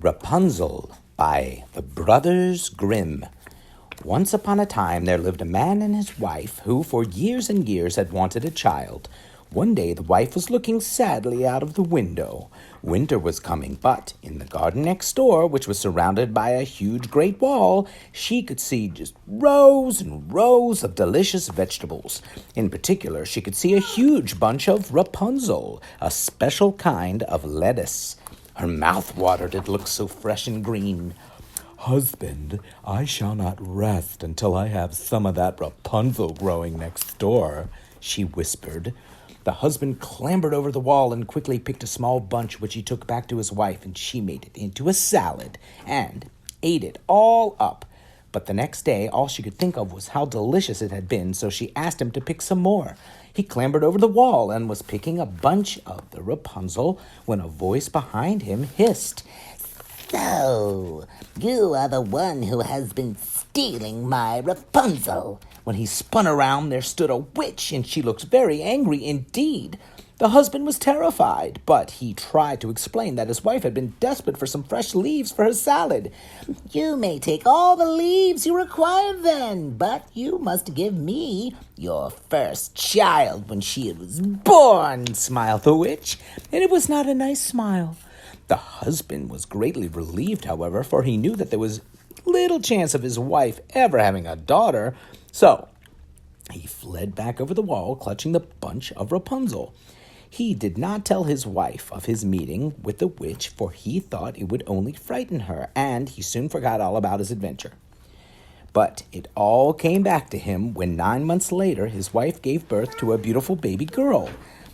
Rapunzel by the Brothers Grimm. Once upon a time there lived a man and his wife who for years and years had wanted a child. One day the wife was looking sadly out of the window. Winter was coming, but in the garden next door, which was surrounded by a huge great wall, she could see just rows and rows of delicious vegetables. In particular, she could see a huge bunch of Rapunzel, a special kind of lettuce. Her mouth watered, it looked so fresh and green. "Husband, I shall not rest until I have some of that Rapunzel growing next door," she whispered. The husband clambered over the wall and quickly picked a small bunch which he took back to his wife, and she made it into a salad and ate it all up. But the next day, all she could think of was how delicious it had been, so she asked him to pick some more. He clambered over the wall and was picking a bunch of the Rapunzel when a voice behind him hissed, "So, you are the one who has been stealing my Rapunzel." When he spun around, there stood a witch, and she looked very angry indeed. The husband was terrified, but he tried to explain that his wife had been desperate for some fresh leaves for her salad. "You may take all the leaves you require then, but you must give me your first child when she was born," smiled the witch, and it was not a nice smile. The husband was greatly relieved, however, for he knew that there was little chance of his wife ever having a daughter, so he fled back over the wall, clutching the bunch of Rapunzel. He did not tell his wife of his meeting with the witch, for he thought it would only frighten her, and he soon forgot all about his adventure. But it all came back to him when 9 months later his wife gave birth to a beautiful baby girl.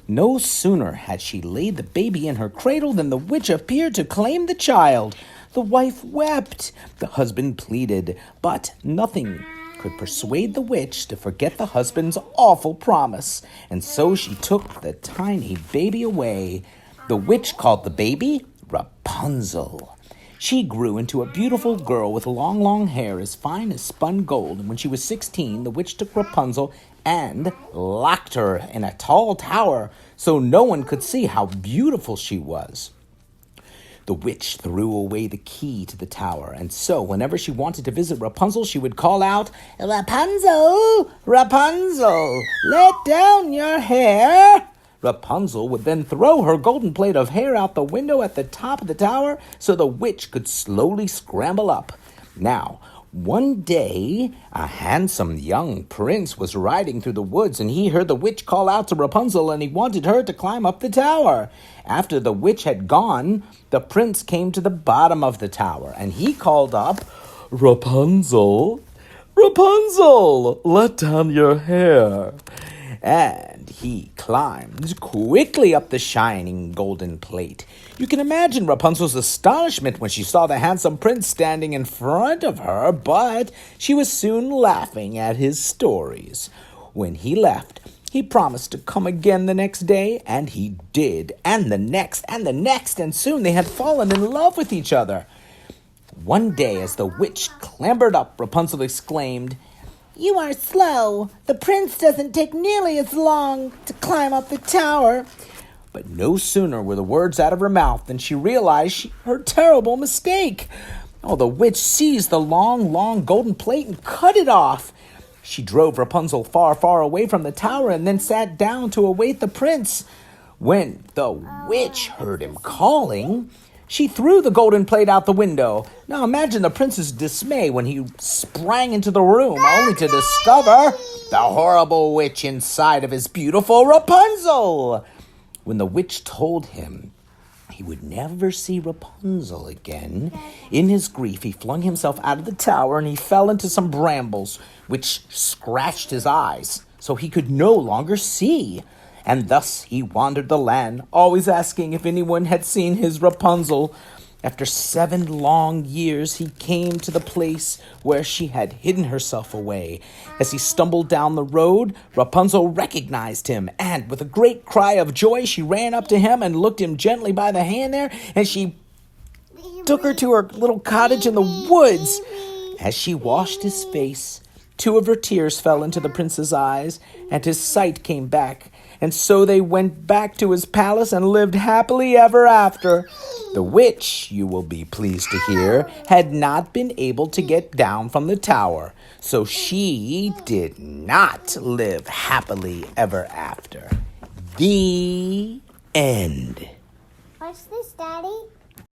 No sooner had she laid the baby in her cradle than the witch appeared to claim the child. The wife wept. The husband pleaded, but nothing could persuade the witch to forget the husband's awful promise, and so she took the tiny baby away. The witch called the baby Rapunzel. She grew into a beautiful girl with long, long hair as fine as spun gold, and when she was 16, the witch took Rapunzel and locked her in a tall tower so no one could see how beautiful she was. The witch threw away the key to the tower, and so whenever she wanted to visit Rapunzel, she would call out, "Rapunzel, Rapunzel, let down your hair." Rapunzel would then throw her golden plait of hair out the window at the top of the tower so the witch could slowly scramble up. Now, one day, a handsome young prince was riding through the woods, and he heard the witch call out to Rapunzel, and he wanted her to climb up the tower. After the witch had gone, the prince came to the bottom of the tower, and he called up, "Rapunzel, Rapunzel, let down your hair." And he climbed quickly up the shining golden plate. You can imagine Rapunzel's astonishment when she saw the handsome prince standing in front of her, but she was soon laughing at his stories. When he left, he promised to come again the next day, and he did, and the next, and soon they had fallen in love with each other. One day, as the witch clambered up, Rapunzel exclaimed, "You are slow. The prince doesn't take nearly as long to climb up the tower." But no sooner were the words out of her mouth than she realized her terrible mistake. Oh, the witch seized the long, long golden plate and cut it off. She drove Rapunzel far, far away from the tower and then sat down to await the prince. When the witch heard him calling, she threw the golden plate out the window. Now imagine the prince's dismay when he sprang into the room, only to discover the horrible witch inside of his beautiful Rapunzel. When the witch told him he would never see Rapunzel again, in his grief he flung himself out of the tower and he fell into some brambles, which scratched his eyes, so he could no longer see. And thus he wandered the land, always asking if anyone had seen his Rapunzel. After 7 long years, he came to the place where she had hidden herself away. As he stumbled down the road, Rapunzel recognized him, and with a great cry of joy, she ran up to him and looked him gently by the hand there, and she took her to her little cottage in the woods. As she washed his face, 2 of her tears fell into the prince's eyes, and his sight came back. and so they went back to his palace and lived happily ever after. The witch, you will be pleased to hear, had not been able to get down from the tower, so she did not live happily ever after. The end. What's this, Daddy?